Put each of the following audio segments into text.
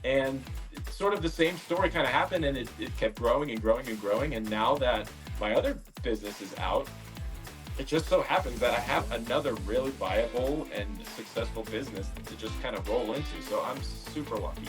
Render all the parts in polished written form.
And it's sort of the same story kind of happened, and it kept growing and growing and growing. And now that my other business is out, it just so happens that I have another really viable and successful business to just kind of roll into. So I'm super lucky.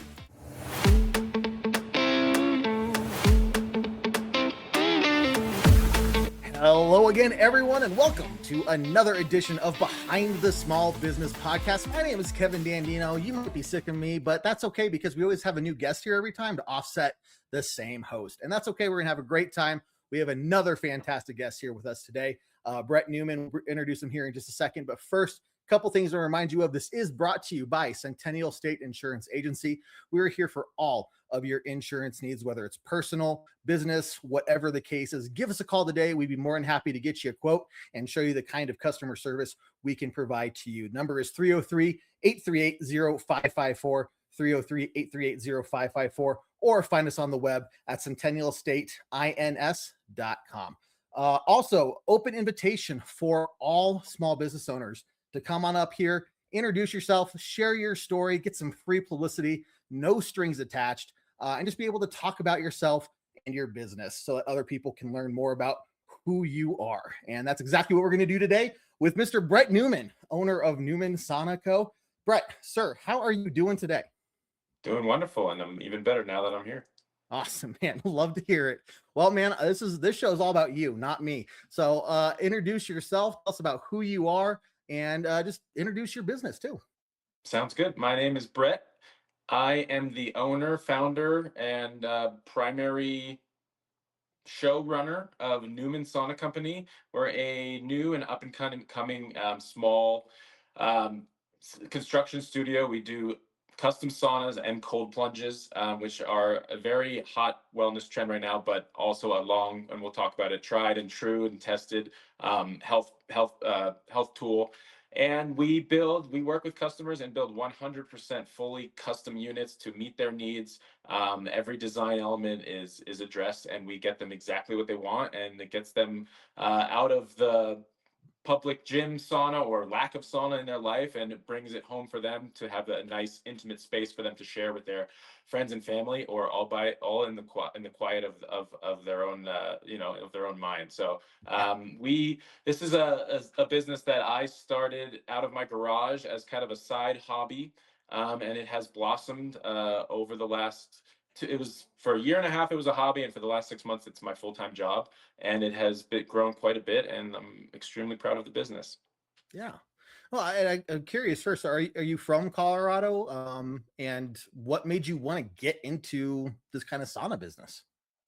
Hello again, everyone, and welcome to another edition of Behind the Small Business Podcast. My name is Kevin Dandino. You might be sick of me, but that's okay because we always have a new guest here every time to offset the same host. And that's okay. We're going to have a great time. We have another fantastic guest here with us today, Brett Newman. We'll introduce him here in just a second. But first, a couple things to remind you of. This is brought to you by Centennial State Insurance Agency. We're here for all of your insurance needs, whether it's personal, business, whatever the case is. Give us a call today. We'd be more than happy to get you a quote and show you the kind of customer service we can provide to you. Number is 303-838-0554, 303-838-0554, or find us on the web at centennialstateins.com. Also, open invitation for all small business owners to come on up here, introduce yourself, share your story, get some free publicity, no strings attached, and just be able to talk about yourself and your business so that other people can learn more about who you are. And that's exactly what we're going to do today with Mr. Brett Newman, owner of Newman Sauna Co. Brett, sir, how are you doing today? Doing wonderful, and I'm even better now that I'm here. Awesome, man. Love to hear it. Well, man, this show is all about you, not me. So introduce yourself, tell us about who you are, and just introduce your business too. Sounds good. My name is Brett. I am the owner, founder, and primary showrunner of Newman Sauna Company. We're a new and up and coming small construction studio. We do custom saunas and cold plunges, which are a very hot wellness trend right now, but also a long, and we'll talk about it, tried and true and tested health tool. And we work with customers and build 100% fully custom units to meet their needs. Every design element is addressed, and we get them exactly what they want, and it gets them out of the public gym sauna or lack of sauna in their life, and it brings it home for them to have a nice intimate space for them to share with their friends and family, or all in the quiet of their own of their own mind. So this is a business that I started out of my garage as kind of a side hobby, and it has blossomed over the last it was for a year and a half, it was a hobby, and for the last 6 months, it's my full-time job, and it has grown quite a bit, and I'm extremely proud of the business. Yeah. Well, I'm curious first, are you from Colorado? And what made you want to get into this kind of sauna business?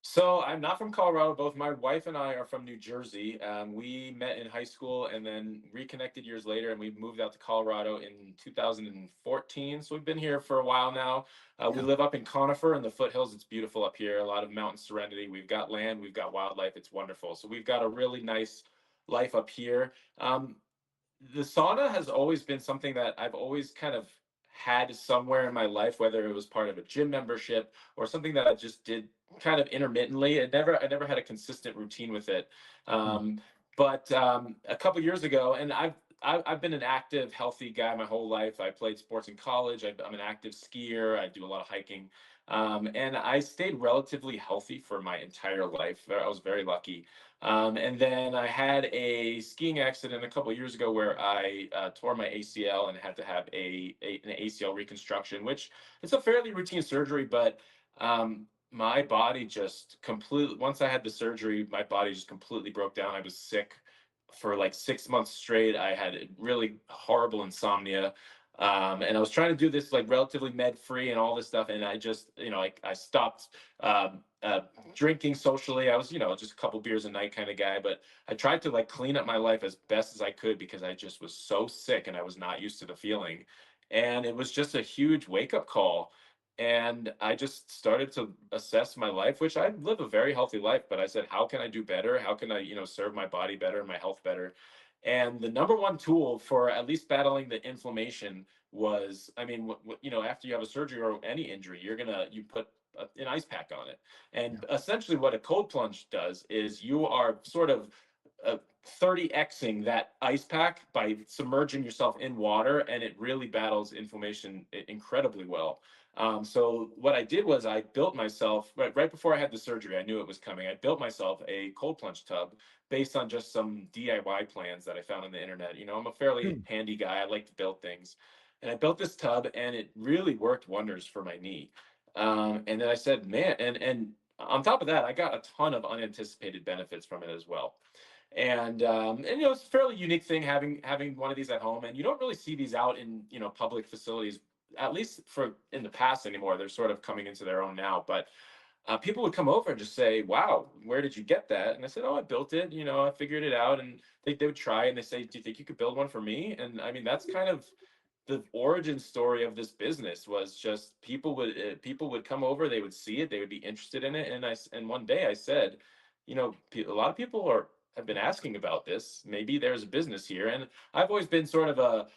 So I'm not from Colorado. Both my wife and I are from New Jersey. We met in high school and then reconnected years later, and we moved out to Colorado in 2014. So we've been here for a while now. We live up in Conifer in the foothills. It's beautiful up here. A lot of mountain serenity. We've got land. We've got wildlife. It's wonderful. So we've got a really nice life up here. The sauna has always been something that I've always kind of had somewhere in my life, whether it was part of a gym membership or something that I just did kind of intermittently. I never had a consistent routine with it. But a couple years ago, and I've been an active, healthy guy my whole life. I played sports in college. I'm an active skier. I do a lot of hiking. And I stayed relatively healthy for my entire life. I was very lucky. And then I had a skiing accident a couple of years ago where I tore my ACL and had to have an ACL reconstruction, which it's a fairly routine surgery, but my body just completely, once I had the surgery, my body just completely broke down. I was sick for like 6 months straight. I had really horrible insomnia. And I was trying to do this like relatively med free and all this stuff. And I just, I stopped drinking socially. I was, just a couple beers a night kind of guy, but I tried to like clean up my life as best as I could because I just was so sick and I was not used to the feeling. And it was just a huge wake up call. And I just started to assess my life, which I live a very healthy life, but I said, how can I do better? How can I, serve my body better, my health better? And the number one tool for at least battling the inflammation was, after you have a surgery or any injury, you put an ice pack on it. And essentially what a cold plunge does is you are sort of 30xing that ice pack by submerging yourself in water, and it really battles inflammation incredibly well. So what I did was I built myself right before I had the surgery. I knew it was coming. I built myself a cold plunge tub based on just some DIY plans that I found on the internet. You know, I'm a fairly Hmm. handy guy. I like to build things, and I built this tub, and it really worked wonders for my knee. And then I said, man, and on top of that, I got a ton of unanticipated benefits from it as well. And you know, it's a fairly unique thing having one of these at home, and you don't really see these out in, you know, public facilities, at least for in the past anymore. They're sort of coming into their own now, but people would come over and just say, "Wow, where did you get that?" And I said, "Oh, I built it. You know, I figured it out." And they would try and they say, "Do you think you could build one for me?" And I mean, that's kind of the origin story of this business. Was just people would come over, they would see it, they would be interested in it, and and one day I said, you know, a lot of people are have been asking about this. Maybe there's a business here, and I've always been sort of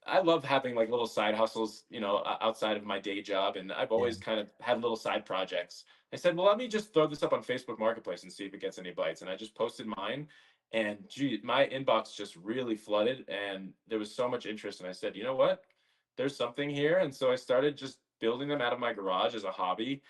I love having like little side hustles, you know, outside of my day job, and I've Yeah. always kind of had little side projects. I said, well, let me just throw this up on Facebook Marketplace and see if it gets any bites. And I just posted mine, and gee, my inbox just really flooded, and there was so much interest. And I said, you know what? There's something here. And so I started just building them out of my garage as a hobby.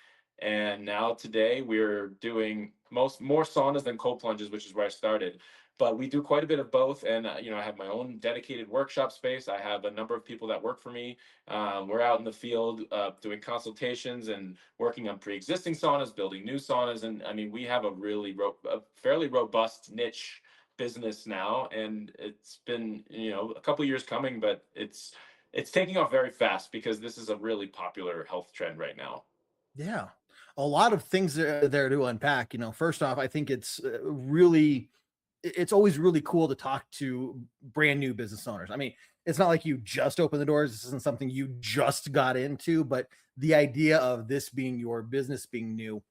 And now today we're doing more saunas than cold plunges, which is where I started. But we do quite a bit of both. And you know, I have my own dedicated workshop space. I have a number of people that work for me. We're out in the field doing consultations and working on pre-existing saunas, building new saunas. And I mean, we have a fairly robust niche business now, and it's been, you know, a couple years coming, but it's taking off very fast because this is a really popular health trend right now. Yeah. A lot of things there to unpack. You know, first off, I think it's really it's always really cool to talk to brand new business owners. I mean, it's not like you just opened the doors. This isn't something you just got into, but the idea of this being your business being new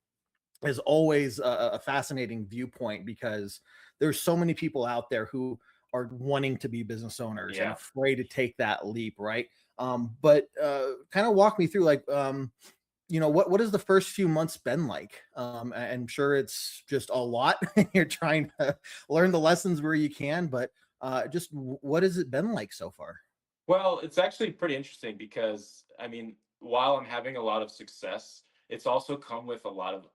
is always a fascinating viewpoint because there's so many people out there who are wanting to be business owners and Yeah. afraid to take that leap, right? But kind of walk me through you know, what has the first few months been like? I'm sure it's just a lot. You're trying to learn the lessons where you can, but just what has it been like so far? Well, it's actually pretty interesting because I mean, while I'm having a lot of success, it's also come with a lot of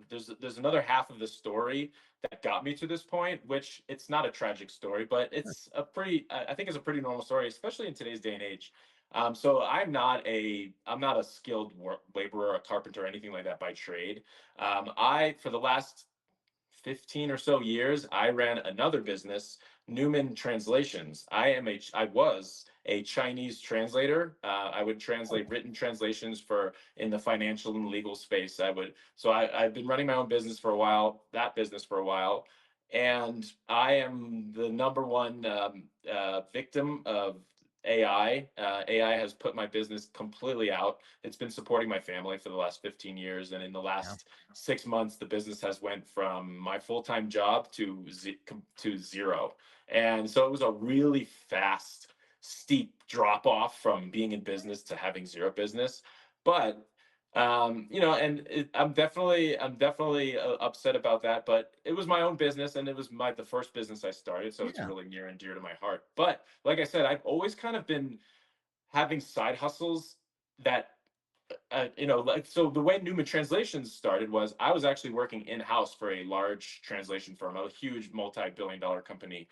there's another half of the story that got me to this point, which it's not a tragic story, but it's a pretty I think it's a pretty normal story, especially in today's day and age. So I'm not a skilled laborer, a carpenter, or anything like that by trade. I for the last 15 or so years, I ran another business, Newman Translations. I was a Chinese translator. I would translate written translations for in the financial and legal space. I've been running my own business for a while, that business for a while, and I am the number one victim of AI. AI has put my business completely out. It's been supporting my family for the last 15 years, and in the Yeah. last 6 months, the business has went from my full-time job to zero. And so it was a really fast, steep drop off from being in business to having zero business. But you know, I'm definitely upset about that. But it was my own business, and it was the first business I started, so it's Yeah. really near and dear to my heart. But like I said, I've always kind of been having side hustles that you know, like so the way Newman Translations started was I was actually working in house for a large translation firm, a huge multi-billion-dollar company,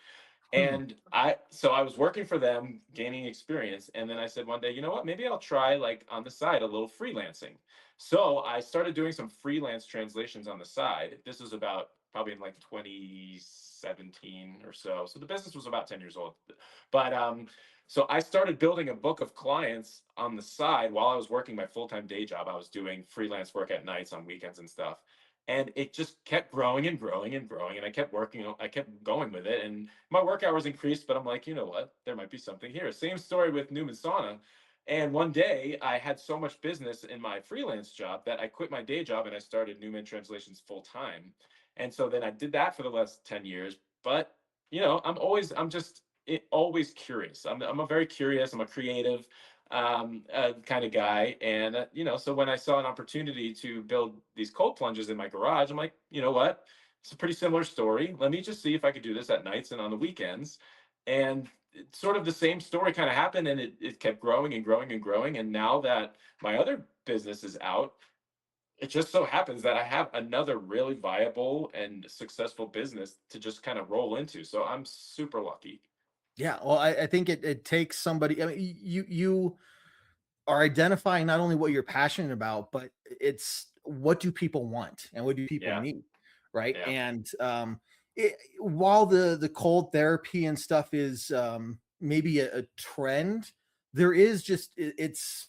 Hmm. and I was working for them, gaining experience, and then I said one day, you know what, maybe I'll try like on the side a little freelancing. So I started doing some freelance translations on the side. This was about probably in like 2017 or so. So the business was about 10 years old. But so I started building a book of clients on the side while I was working my full-time day job. I was doing freelance work at nights on weekends and stuff. And it just kept growing and growing and growing. And I kept working, I kept going with it. And my work hours increased, but I'm like, you know what? There might be something here. Same story with Newman Sauna. And one day I had so much business in my freelance job that I quit my day job and I started Newman Translations full time. And so then I did that for the last 10 years. But, you know, I'm just always curious. I'm a very curious, I'm a creative kind of guy. And, you know, so when I saw an opportunity to build these cold plunges in my garage, I'm like, you know what? It's a pretty similar story. Let me just see if I could do this at nights and on the weekends. And sort of the same story kind of happened, and it kept growing and growing and growing. And now that my other business is out, it just so happens that I have another really viable and successful business to just kind of roll into. So I'm super lucky. Yeah, well, I think it takes somebody. I mean, you are identifying not only what you're passionate about, but it's what do people want and what do people Yeah. need, right? Yeah. And while the cold therapy and stuff is maybe a trend, there is just it's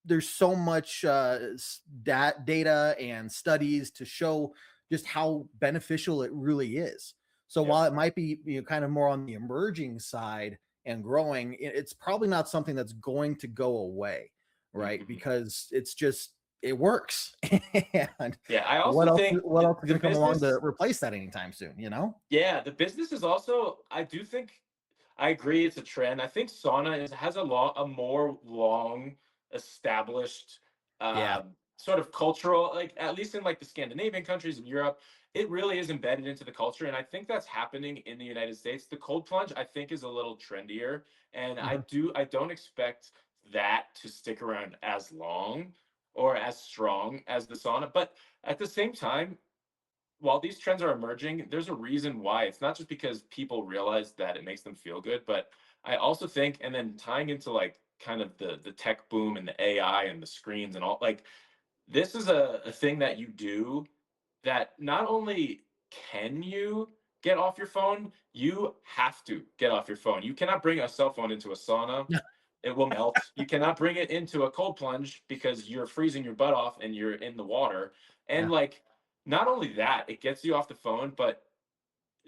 there's so much data and studies to show just how beneficial it really is. So Yep. while it might be, kind of more on the emerging side and growing, it's probably not something that's going to go away, right? Mhm. Because it's just it works. And Yeah. I also what else? think What else is the going to come along to business, replace that anytime soon? You know? yeah, the business is also, I do think, I agree it's a trend. I think sauna has a more long established Yeah. sort of cultural, like at least in like the Scandinavian countries in Europe, it really is embedded into the culture. And I think that's happening in the United States. The cold plunge, I think, is a little trendier. And Mhm. I don't expect that to stick around as long or as strong as the sauna. But at the same time, while these trends are emerging, there's a reason why. It's not just because people realize that it makes them feel good, but I also think, and then tying into like kind of the tech boom and the AI and the screens and all, like this is a thing that you do that not only can you get off your phone, you have to get off your phone. You cannot bring a cell phone into a sauna. It will melt. You cannot bring it into a cold plunge because you're freezing your butt off and you're in the water. And Yeah. like, not only that, it gets you off the phone, but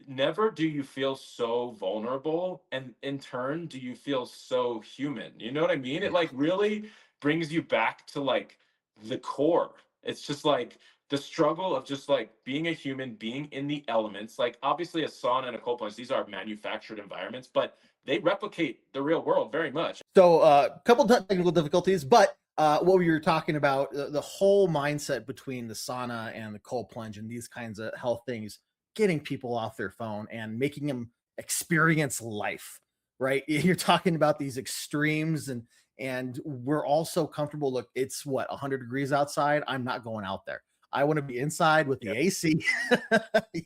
never do you feel so vulnerable, and in turn do you feel so human. You know what I mean? It Yeah. like really brings you back to like the core. It's just like the struggle of just like being a human, being in the elements. Like obviously a sauna and a cold plunge, these are manufactured environments, but they replicate the real world very much. So a couple technical difficulties, but what we were talking about, the whole mindset between the sauna and the cold plunge and these kinds of health things, getting people off their phone and making them experience life, right? You're talking about these extremes, and we're all so comfortable. Look, it's what 100 degrees outside. I'm not going out there. I want to be inside with the Yep. AC.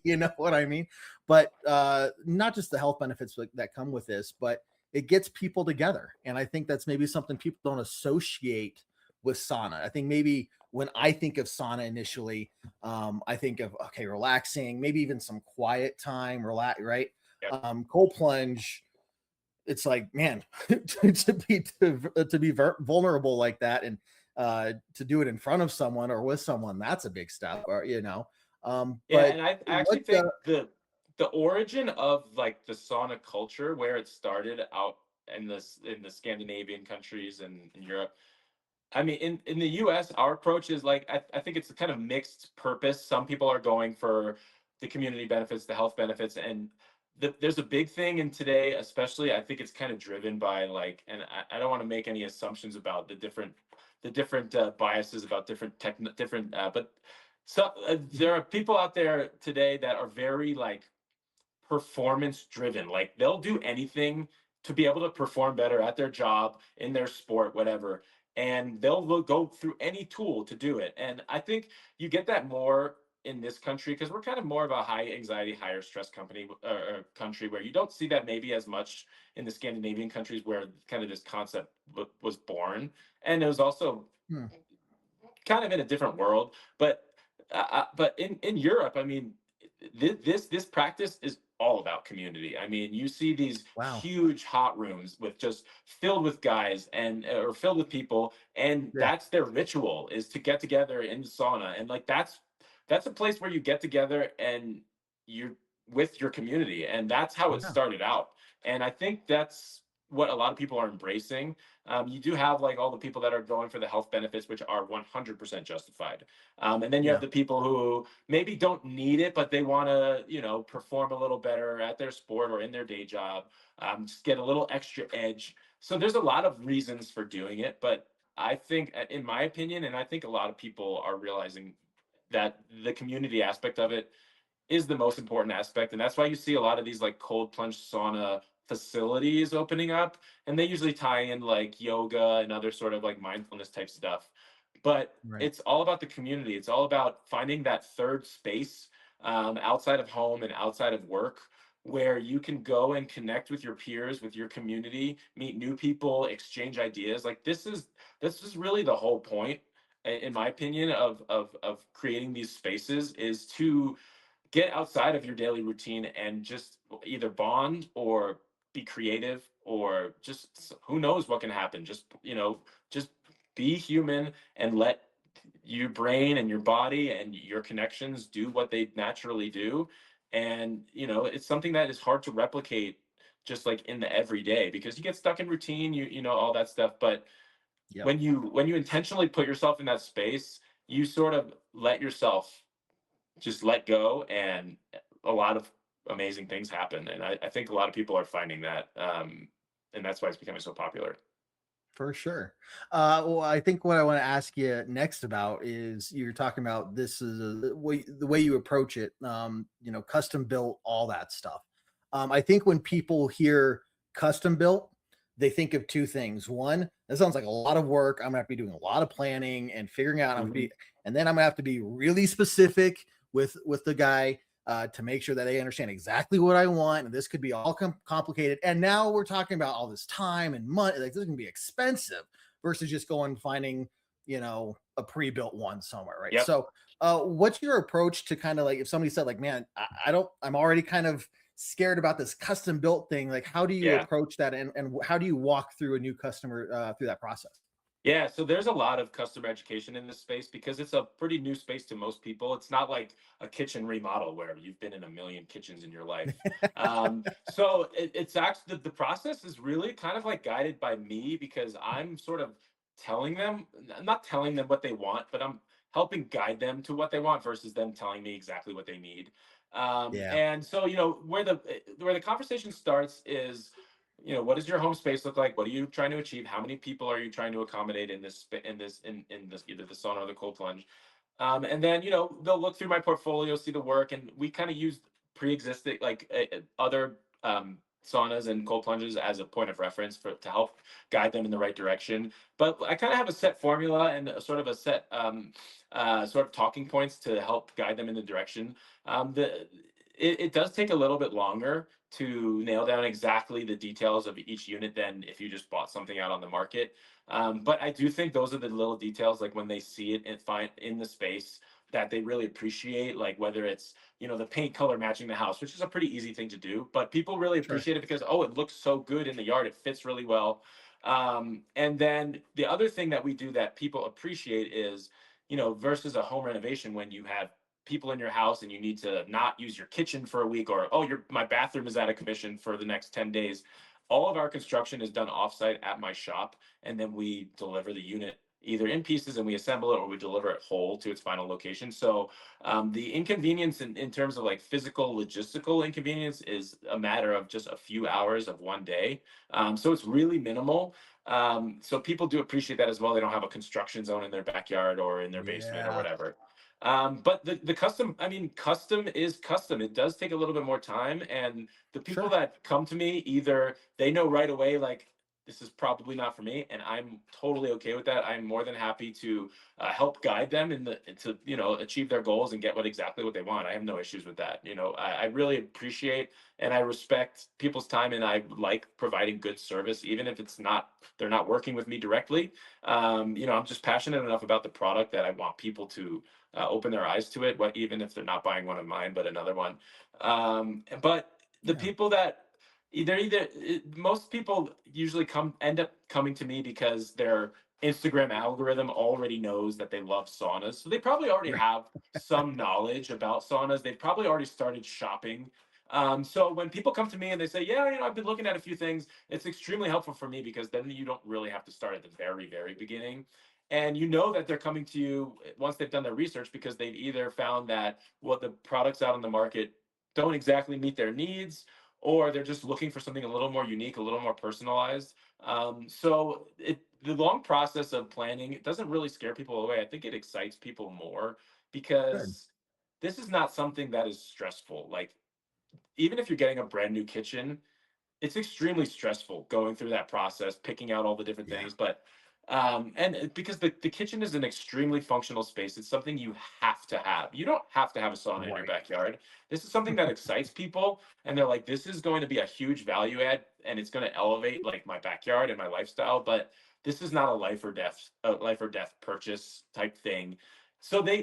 You know what I mean? But not just the health benefits that come with this, but it gets people together. And I think that's maybe something people don't associate with sauna. I think maybe when I think of sauna initially, I think of okay, relaxing, maybe even some quiet time, relax, right? Yep. Cold plunge, it's like, man, to be vulnerable like that and to do it in front of someone or with someone, that's a big step, or Yeah, but and I what actually think the origin of like the sauna culture, where it started out in the Scandinavian countries and in Europe. I mean, in the US, our approach is like I think it's a kind of mixed purpose. Some people are going for the community benefits, the health benefits, and there's a big thing in today, especially I think it's kind of driven by like, and I don't want to make any assumptions about the different biases about different, but so there are people out there today that are very like performance driven. Like they'll do anything to be able to perform better at their job, in their sport, whatever. And they'll go through any tool to do it. And I think you get that more in this country because we're kind of more of a high anxiety, higher stress company country where you don't see that maybe as much in the Scandinavian countries where kind of this concept was born. And it was also hmm, kind of in a different world. But in Europe, I mean, this practice is all about community. I mean, you see these wow, huge hot rooms with just filled with guys and or filled with people, and yeah, that's their ritual is to get together in the sauna, and like that's a place where you get together and you're with your community, and that's how it yeah, started out. And I think that's what a lot of people are embracing. You do have like all the people that are going for the health benefits, which are 100% justified. And then you have yeah, the people who maybe don't need it, but they want to, you know, perform a little better at their sport or in their day job, just get a little extra edge. So there's a lot of reasons for doing it. But I think, in my opinion, and I think a lot of people are realizing that the community aspect of it is the most important aspect. And that's why you see a lot of these like cold plunge sauna facilities opening up, and they usually tie in like yoga and other sort of like mindfulness type stuff. But Right. it's all about the community. It's all about finding that third space outside of home and outside of work where you can go and connect with your peers, with your community, meet new people, exchange ideas. Like this is really the whole point, in my opinion, of creating these spaces is to get outside of your daily routine and just either bond or be creative or just who knows what can happen. Just be human and let your brain and your body and your connections do what they naturally do. And it's something that is hard to replicate just like in the everyday because you get stuck in routine, all that stuff. But Yep. when you intentionally put yourself in that space, you sort of let yourself just let go, and a lot of amazing things happen. And I think a lot of people are finding that, and that's why it's becoming so popular. For sure. Well, I think what I want to ask you next about is you're talking about this is the way you approach it, custom built, all that stuff. I think when people hear custom built, they think of two things. One, that sounds like a lot of work. I'm gonna have to be doing a lot of planning and figuring out. Mhm. And then I'm gonna have to be really specific with the guy to make sure that they understand exactly what I want. And this could be all complicated. And now we're talking about all this time and money. Like this can be expensive versus just going finding, a pre-built one somewhere, right? Yep. So, what's your approach to kind of like if somebody said, like, man, I don't, I'm already kind of scared about this custom built thing. Like, how do you Yeah. approach that, and how do you walk through a new customer through that process? Yeah, so there's a lot of customer education in this space because it's a pretty new space to most people. It's not like a kitchen remodel where you've been in a million kitchens in your life. So it's actually the process is really kind of like guided by me because I'm sort of telling them, not telling them what they want, but I'm helping guide them to what they want versus them telling me exactly what they need. Yeah, And so, where the conversation starts is what does your home space look like? What are you trying to achieve? How many people are you trying to accommodate in this either the sauna or the cold plunge? And then they'll look through my portfolio, see the work, and we kind of use pre-existing like other saunas and cold plunges as a point of reference to help guide them in the right direction. But I kind of have a set formula and a sort of a set sort of talking points to help guide them in the direction. It does take a little bit longer to nail down exactly the details of each unit than if you just bought something out on the market. But I do think those are the little details, like when they see it and find in the space that they really appreciate, like whether it's the paint color matching the house, which is a pretty easy thing to do, but people really sure. appreciate it because it looks so good in the yard, it fits really well. And then the other thing that we do that people appreciate is versus a home renovation when you have people in your house and you need to not use your kitchen for a week or my bathroom is out of commission for the next 10 days. All of our construction is done offsite at my shop, and then we deliver the unit either in pieces and we assemble it or we deliver it whole to its final location. So the inconvenience in terms of like physical logistical inconvenience is a matter of just a few hours of one day. So it's really minimal. So people do appreciate that as well. They don't have a construction zone in their backyard or in their basement or Yeah, whatever. But the custom, I mean, custom is custom. It does take a little bit more time. And the people sure. that come to me, either they know right away, like, this is probably not for me, and I'm totally okay with that. I'm more than happy to help guide them to achieve their goals and get exactly what they want. I have no issues with that. I really appreciate and I respect people's time, and I like providing good service, even if they're not working with me directly. I'm just passionate enough about the product that I want people to open their eyes to it, even if they're not buying one of mine, but another one. But the Yeah, people that most people usually end up coming to me because their Instagram algorithm already knows that they love saunas. So they probably already right. have some knowledge about saunas. They've probably already started shopping. So when people come to me and they say, yeah, I've been looking at a few things, it's extremely helpful for me because then you don't really have to start at the very, very beginning. And you know that they're coming to you once they've done their research because they've either found that what the products out on the market don't exactly meet their needs, or they're just looking for something a little more unique, a little more personalized. The long process of planning, it doesn't really scare people away. I think it excites people more Good. because this is not something that is stressful. Like, even if you're getting a brand new kitchen, it's extremely stressful going through that process, picking out all the different Yeah. things. But because the kitchen is an extremely functional space, it's something you have to have. You don't have to have a sauna in your Right. backyard. This is something that excites people, and they're like, this is going to be a huge value add, and it's going to elevate like my backyard and my lifestyle. But this is not a life or death purchase type thing. So we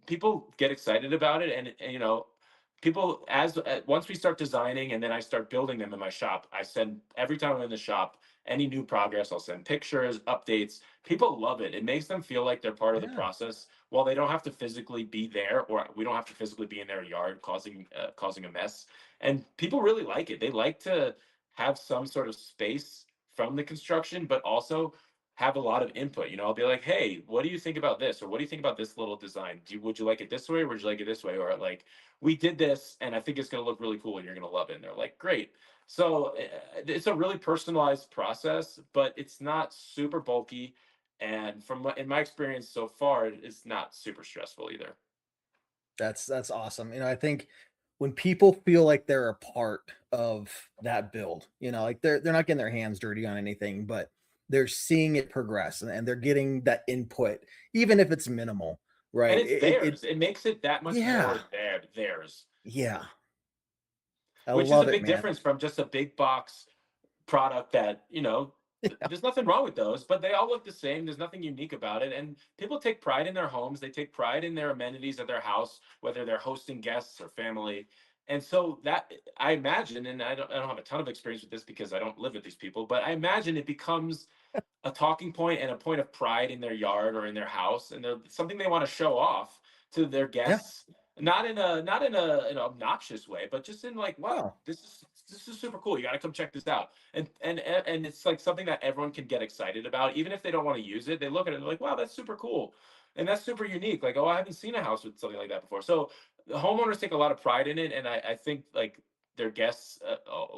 people get excited about it, and people once we start designing and then I start building them in my shop, I send every time I'm in the shop any new progress, I'll send pictures, updates. People love it. It makes them feel like they're part of the Yeah. process while they don't have to physically be there, or we don't have to physically be in their yard causing a mess. And people really like it. They like to have some sort of space from the construction, but also have a lot of input. I'll be like, hey, what do you think about this? Or what do you think about this little design? Would you like it this way? Or would you like it this way? Or like, we did this and I think it's going to look really cool and you're going to love it. And they're like, great. So it's a really personalized process, but it's not super bulky. And in my experience so far, it's not super stressful either. That's awesome. I think when people feel like they're a part of that build, like they're not getting their hands dirty on anything, but they're seeing it progress and they're getting that input, even if it's minimal, And right? it's theirs. It makes it that much Yeah, more theirs, yeah. I which is a love it, big man. difference from just a big box product that there's nothing wrong with those, but they all look the same. There's nothing unique about it, and people take pride in their homes. They take pride in their amenities at their house, whether they're hosting guests or family. And so that, I imagine, and I don't have a ton of experience with this because I don't live with these people, but I imagine it becomes a talking point and a point of pride in their yard or in their house, and they're something they want to show off to their Yeah. guests, not in an obnoxious way, but just in like, wow, Oh, this is super cool. You got to come check this out. And it's like something that everyone can get excited about, even if they don't want to use it. They look at it and they're like, wow, that's super cool, and that's super unique. Like, oh, I haven't seen a house with something like that before. So the homeowners take a lot of pride in it, and I think like their guests,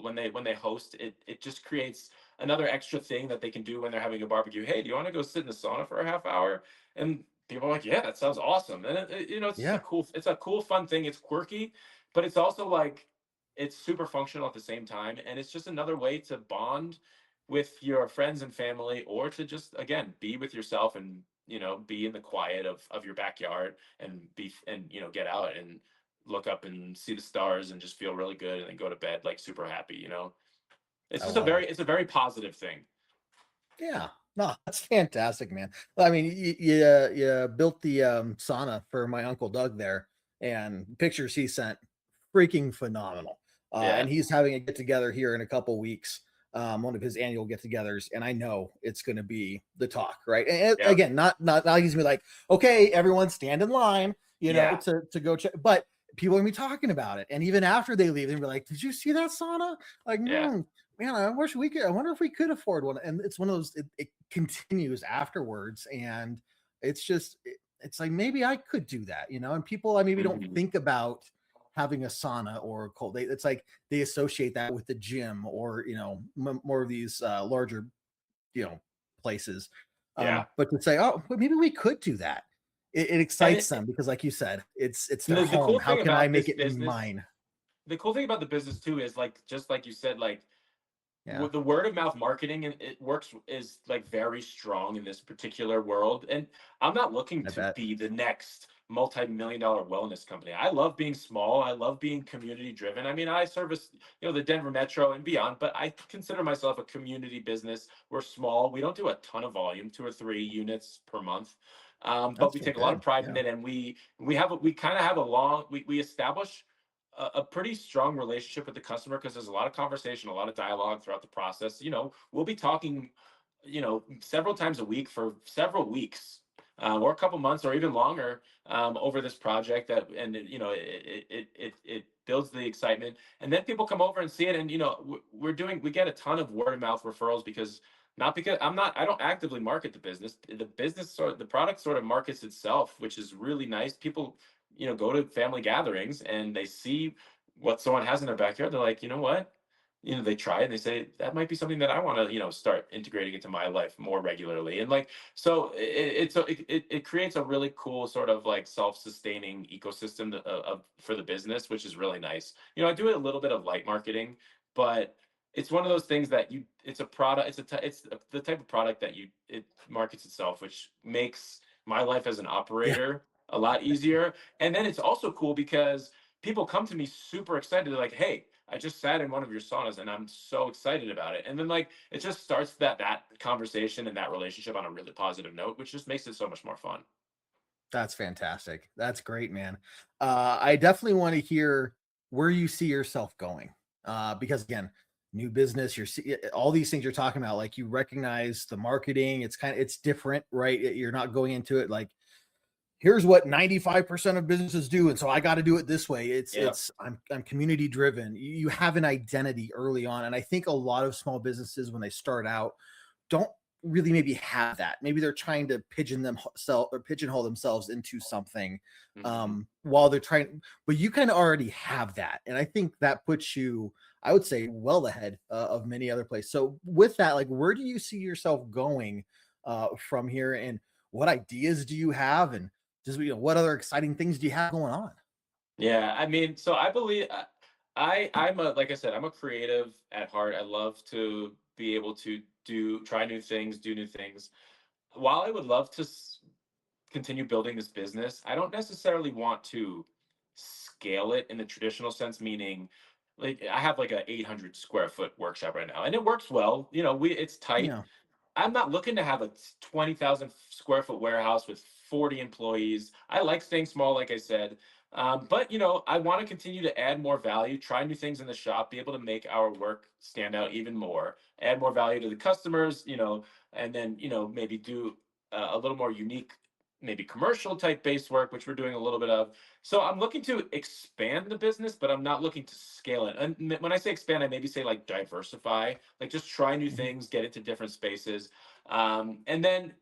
when they host it, it just creates another extra thing that they can do when they're having a barbecue. Hey, do you want to go sit in the sauna for a half hour? And people are like, yeah, that sounds awesome. And it's just yeah. it's a cool, fun thing. It's quirky, but it's also like it's super functional at the same time. And it's just another way to bond with your friends and family, or to just again be with yourself and be in the quiet of your backyard and get out and look up and see the stars and just feel really good and then go to bed like super happy. It's I just a love very it. it's a very positive thing. Yeah. No, that's fantastic, man. I mean, you built the sauna for my uncle Doug there, and pictures he sent freaking phenomenal. And Yeah. he's having a get together here in a couple weeks, one of his annual get togethers, and I know it's going to be the talk, right? And Yeah. again, not he's gonna be like, okay, everyone stand in line, Yeah. to go check, but people are gonna be talking about it, and even after they leave, they're gonna be like, did you see that sauna? Like, Yeah. man, I wish we could. I wonder if we could afford one. And it's one of those. It continues afterwards, and it's like maybe I could do that, And people I maybe don't Mhm. think about having a sauna or a cold. It's like they associate that with the gym or more of these larger you know places. Yeah. But to say, oh, well, maybe we could do that. It And excites them because, like you said, it's their the home. cool How thing can I about make this it business, mine? the cool thing about the business too is like just like you said, like Yeah, the word of mouth marketing, and it works, is like very strong in this particular world. And I'm not looking I to bet. be the next multi-million dollar wellness company. I love being small. I love being community driven. I mean, I service, the Denver metro and beyond, but I consider myself a community business. We're small. We don't do a ton of volume, 2 or 3 units per month. But That's we still take a lot of good. pride in Yeah. it, and we kind of have a long we establish a pretty strong relationship with the customer because there's a lot of conversation, a lot of dialogue throughout the process. We'll be talking, several times a week for several weeks, or a couple months, or even longer, over this project. And it builds the excitement, and then people come over and see it, and we get a ton of word of mouth referrals because. Not because I don't actively market the business. The product sort of markets itself, which is really nice. People go to family gatherings and they see what someone has in their backyard. They're like, you know what? They try it and they say that might be something that I want to, start integrating into my life more regularly. And like, so it creates a really cool sort of like self-sustaining ecosystem for the business, which is really nice. I do a little bit of light marketing, but it's one of those things that it's a product, it's the type of product that it markets itself, which makes my life as an Yeah. operator a lot easier. And then it's also cool because people come to me super excited. They're like, "Hey, I just sat in one of your saunas and I'm so excited about it." And then like it just starts that conversation and that relationship on a really positive note, which just makes it so much more fun. That's fantastic. That's great, man. I definitely want to hear where you see yourself going. Because again, new business, all these things you're talking about, like you recognize the marketing, it's different, right? You're not going into it like here's what 95% of businesses do, and so I got to do it this way. Yeah. I'm community driven. You have an identity early on, and I think a lot of small businesses when they start out don't really maybe have that. Maybe they're trying to pigeonhole themselves into something Hmm. while they're trying, but you kind of already have that, and I think that puts you, I would say, well ahead of many other places. So with that, like, where do you see yourself going from here, and what ideas do you have, and just what other exciting things do you have going on? Yeah, I mean, so I believe I'm a like I said, I'm a creative at heart. I love to be able to try new things, do new things. While I would love to continue building this business, I don't necessarily want to scale it in the traditional sense, meaning like I have like a 800 square foot workshop right now and it works well. It's tight. Yeah, I'm not looking to have a 20,000 square foot warehouse with 40 employees. I like staying small, like I said. But I want to continue to add more value, try new things in the shop, be able to make our work stand out even more, add more value to the customers, and then, maybe do a little more unique, maybe commercial type based work, which we're doing a little bit of. So I'm looking to expand the business, but I'm not looking to scale it. And when I say expand, I maybe say like diversify, like just try new mhm, things, get into different spaces. And then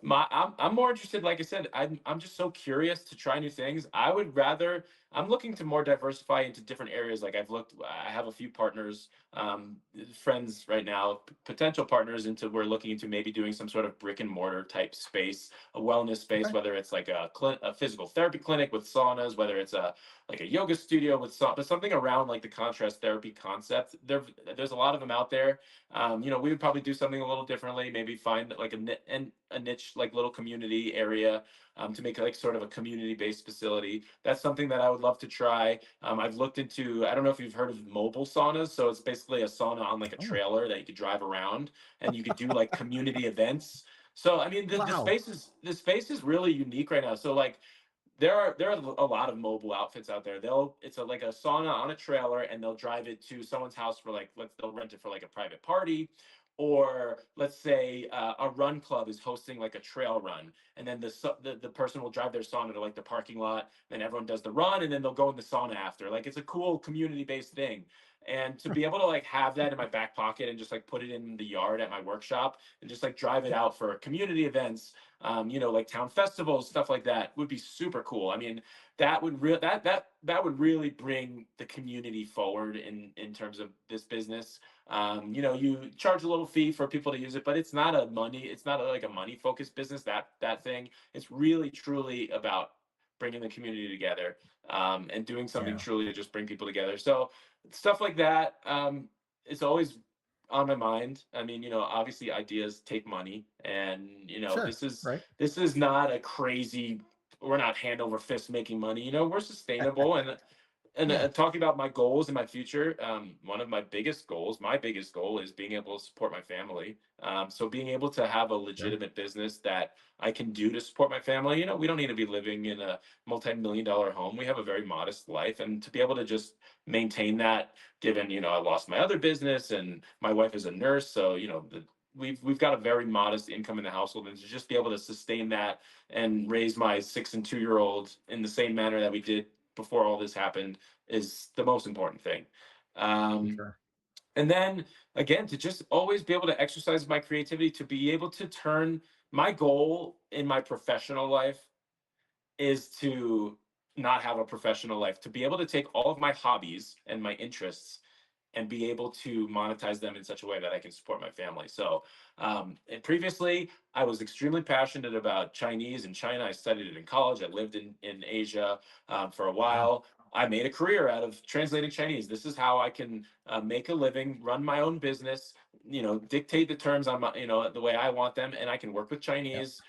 I'm more interested, like I said, I'm just so curious to try new things. I'm looking to more diversify into different areas. Like I have a few partners, friends right now, potential partners into we're looking into maybe doing some sort of brick and mortar type space, a wellness space, okay, whether it's like a physical therapy clinic with saunas, whether it's a like a yoga studio with but something around like the contrast therapy concept. There's a lot of them out there. We would probably do something a little differently, maybe find like a niche like little community area, to make like sort of a community based facility. That's something that I would love to try. I've looked into, I don't know if you've heard of mobile saunas. So it's basically a sauna on like a oh, trailer that you could drive around and you could do like community events. So I mean, wow, the space is really unique right now. So like there are a lot of mobile outfits out there. It's like a sauna on a trailer, and they'll drive it to someone's house for like they'll rent it for like a private party, or let's say a run club is hosting like a trail run, and then the person will drive their sauna to like the parking lot, then everyone does the run, and then they'll go in the sauna after. Like it's a cool community based thing. And to be able to like have that in my back pocket and just like put it in the yard at my workshop and just like drive it out for community events, like town festivals, stuff like that would be super cool. I mean, that would really bring the community forward in terms of this business. You charge a little fee for people to use it, but it's not like a money focused business. That thing, it's really truly about bringing the community together, and doing something yeah, truly to just bring people together. So stuff like that, is always on my mind. I mean, obviously ideas take money, and sure, right, this is not a crazy. We're not hand over fist making money. We're sustainable, and yeah, talking about my goals in my future, one of my biggest goal is being able to support my family. So being able to have a sure, legitimate business that I can do to support my family. We don't need to be living in a multi-million-dollar home. We have a very modest life, and to be able to just maintain that, given I lost my other business and my wife is a nurse, so we've got a very modest income in the household, and to just be able to sustain that and raise my 6 and 2 year olds in the same manner that we did before all this happened is the most important thing. for Um, sure, and then again, to just always be able to exercise my creativity, to be able to turn my goal in my professional life is to not have a professional life, to be able to take all of my hobbies and my interests and be able to monetize them in such a way that I can support my family. So, and previously, I was extremely passionate about Chinese and China. I studied it in college. I lived in Asia, for a wow, while. I made a career out of translating Chinese. This is how I can make a living, run my own business, dictate the terms on my, the way I want them, and I can work with Yeah. Chinese,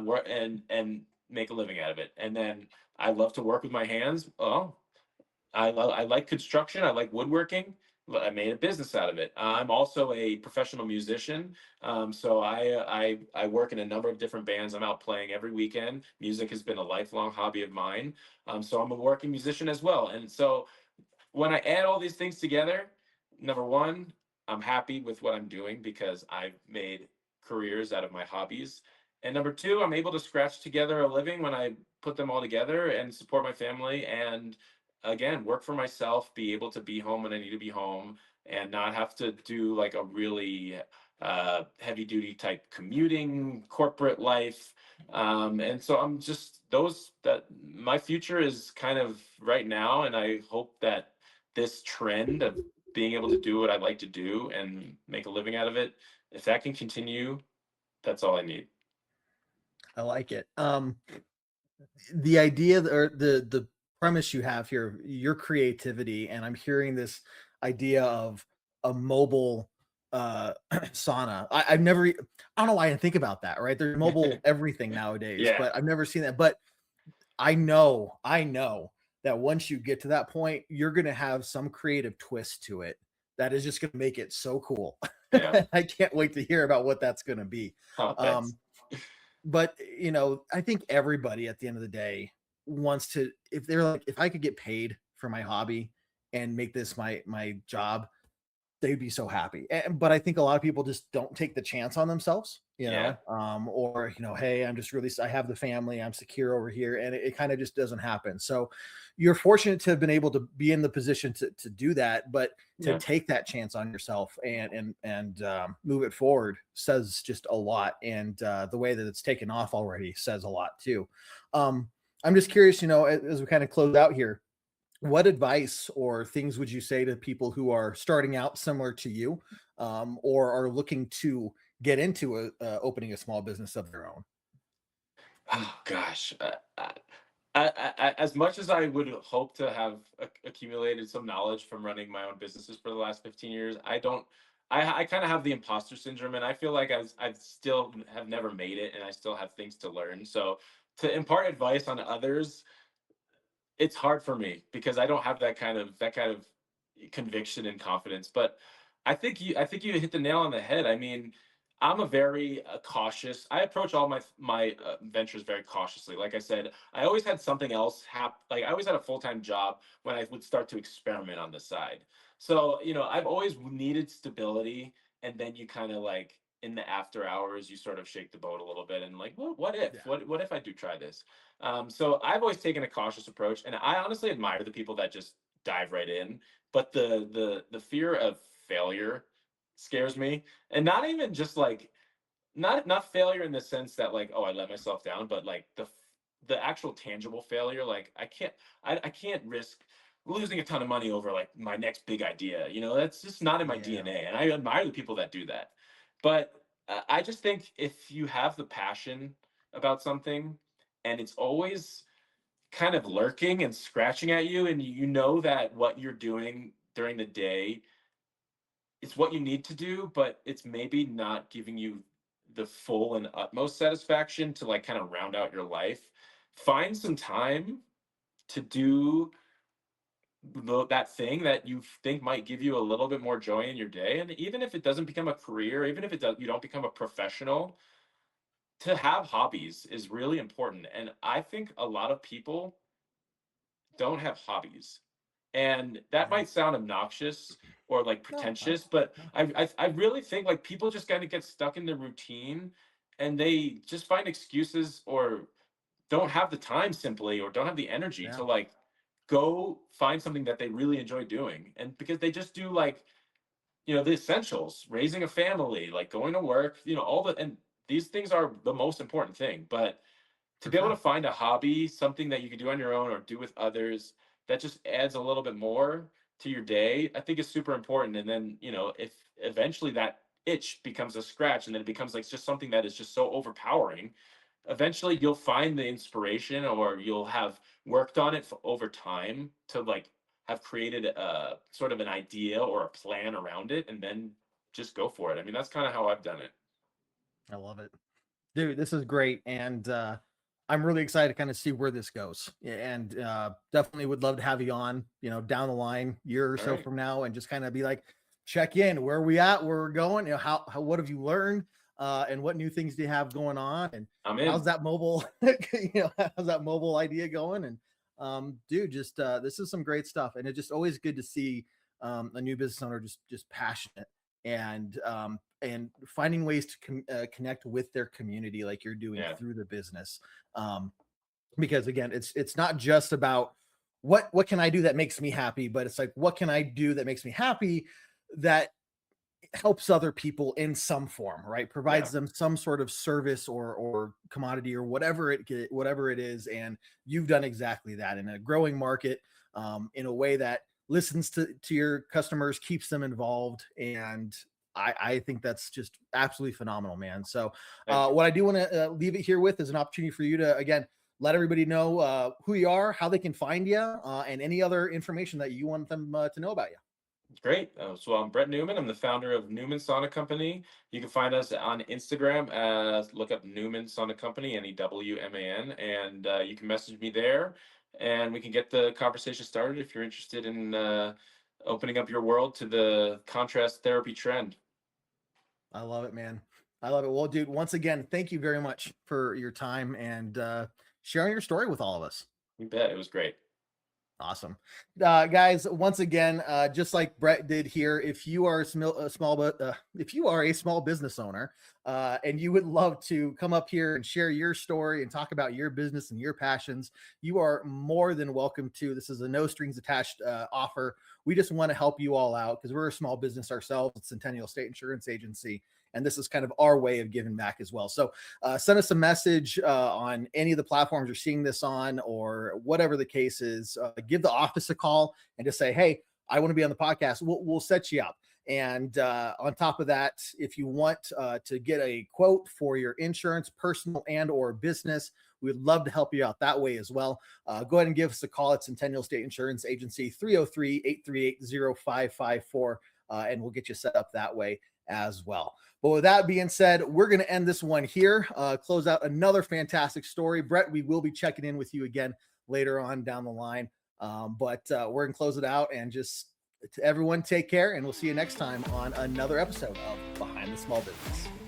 work and make a living out of it. And then I love to work with my hands. Oh, I like construction. I like woodworking. I made a business out of it. I'm also a professional musician, so I work in a number of different bands. I'm out playing every weekend. Music has been a lifelong hobby of mine. So I'm a working musician as well. And so when I add all these things together, number one, I'm happy with what I'm doing because I've made careers out of my hobbies. And number two, I'm able to scratch together a living when I put them all together and support my family and again, work for myself, be able to be home when I need to be home and not have to do like a really heavy duty type commuting corporate life. And so I'm just those that my future is kind of right now. And I hope that this trend of being able to do what I like to do and make a living out of it, if that can continue, that's all I need. I like it. The idea or the premise you have here, your creativity, and I'm hearing this idea of a mobile sauna. I've never, I don't know why I didn't think about that, right? There's mobile everything nowadays, Yeah, but I've never seen that. But I know that once you get to that point, you're gonna have some creative twist to it that is just gonna make it so cool. yeah. I can't wait to hear about what that's gonna be. Oh, thanks. Um, but I think everybody at the end of the day wants to, if they're like, if I could get paid for my hobby and make this my job, they'd be so happy. But I think a lot of people just don't take the chance on themselves, Yeah, or hey, I'm just really, I have the family, I'm secure over here, and it kind of just doesn't happen. So you're fortunate to have been able to be in the position to do that, but to yeah, take that chance on yourself and move it forward says just a lot. And the way that it's taken off already says a lot too. Um, I'm just curious, as we kind of close out here, what advice or things would you say to people who are starting out similar to you, or are looking to get into opening a small business of their own? oh gosh. As much as I would hope to have accumulated some knowledge from running my own businesses for the last 15 years, I don't. I kind of have the imposter syndrome, and I feel like I've still have never made it, and I still have things to learn. So to impart advice on others, it's hard for me because I don't have that kind of conviction and confidence. But I think you hit the nail on the head. I mean, I'm a very cautious. I approach all my ventures very cautiously. Like I said, I always had something else Like I always had a full-time job when I would start to experiment on the side. So I've always needed stability, and then you kind of like in the after hours, you sort of shake the boat a little bit and like, well, what if? Yeah. What if I do try this? So I've always taken a cautious approach, and I honestly admire the people that just dive right in. But the fear of failure scares me, and not even just like not failure in the sense that like oh I let myself down, but like the actual tangible failure. Like I can't risk losing a ton of money over like my next big idea. That's just not in my Yeah. DNA, and I admire the people that do that. But I just think if you have the passion about something and it's always kind of lurking and scratching at you, and you know that what you're doing during the day is what you need to do, but it's maybe not giving you the full and utmost satisfaction to like kind of round out your life. Find some time to do that thing that you think might give you a little bit more joy in your day. And even if it doesn't become a career, even if you don't become a professional, to have hobbies is really important. And I think a lot of people don't have hobbies. And that Yeah. might sound obnoxious or like No, no, pretentious, but no. I really think like people just kind of get stuck in the routine and they just find excuses or don't have the time simply or don't have the energy Yeah. to like go find something that they really enjoy doing. And because they just do like, the essentials, raising a family, like going to work, all the and these things are the most important thing. But to For be able to sure. find a hobby, something that you can do on your own or do with others that just adds a little bit more to your day, I think is super important. And then, if eventually that itch becomes a scratch and then it becomes like just something that is just so overpowering, eventually you'll find the inspiration, or you'll have worked on it for, over time, to like have created a sort of an idea or a plan around it, and then just go for it. I mean, that's kind of how I've done it. I love it. Dude, this is great. And I'm really excited to kind of see where this goes. And definitely would love to have you on, down the line, year or All so right. from now, and just kind of be like, check in, where are we at, where we're going, how what have you learned? And what new things do you have going on? And I'm how's in. that mobile, how's that mobile idea going? And dude, just this is some great stuff. And it's just always good to see a new business owner just passionate and finding ways to connect with their community like you're doing Yeah. through the business. Um, because again, it's not just about what can I do that makes me happy, but it's like, what can I do that makes me happy that helps other people in some form, right? Yeah. Provides them some sort of service or commodity or whatever it is. And you've done exactly that in a growing market, in a way that listens to your customers, keeps them involved. And I think that's just absolutely phenomenal, man. So Thank you. what I do want to leave it here with is an opportunity for you to, again, let everybody know who you are, how they can find you, and any other information that you want them to know about you. Great. So I'm Brett Newman. I'm the founder of Newman Sauna Company. You can find us on Instagram as look up Newman Sauna Company, Newman, and you can message me there, and we can get the conversation started if you're interested in opening up your world to the contrast therapy trend. I love it, man. I love it. Well, dude, once again, thank you very much for your time and sharing your story with all of us. You bet. It was great. Awesome. Guys, once again, just like Brett did here, if you are if you are a small business owner and you would love to come up here and share your story and talk about your business and your passions, you are more than welcome to. This is a no strings attached offer. We just want to help you all out because we're a small business ourselves at Centennial State Insurance Agency. And this is kind of our way of giving back as well. So send us a message on any of the platforms you're seeing this on, or whatever the case is. Give the office a call and just say, hey, I want to be on the podcast. We'll set you up. And on top of that, if you want to get a quote for your insurance, personal and or business, we'd love to help you out that way as well. Go ahead and give us a call at Centennial State Insurance Agency, 303-838-0554, and we'll get you set up that way as well. But with that being said, we're going to end this one here, close out another fantastic story. Brett, we will be checking in with you again later on down the line. But we're going to close it out, and just to everyone, take care, and we'll see you next time on another episode of Behind the Small Business.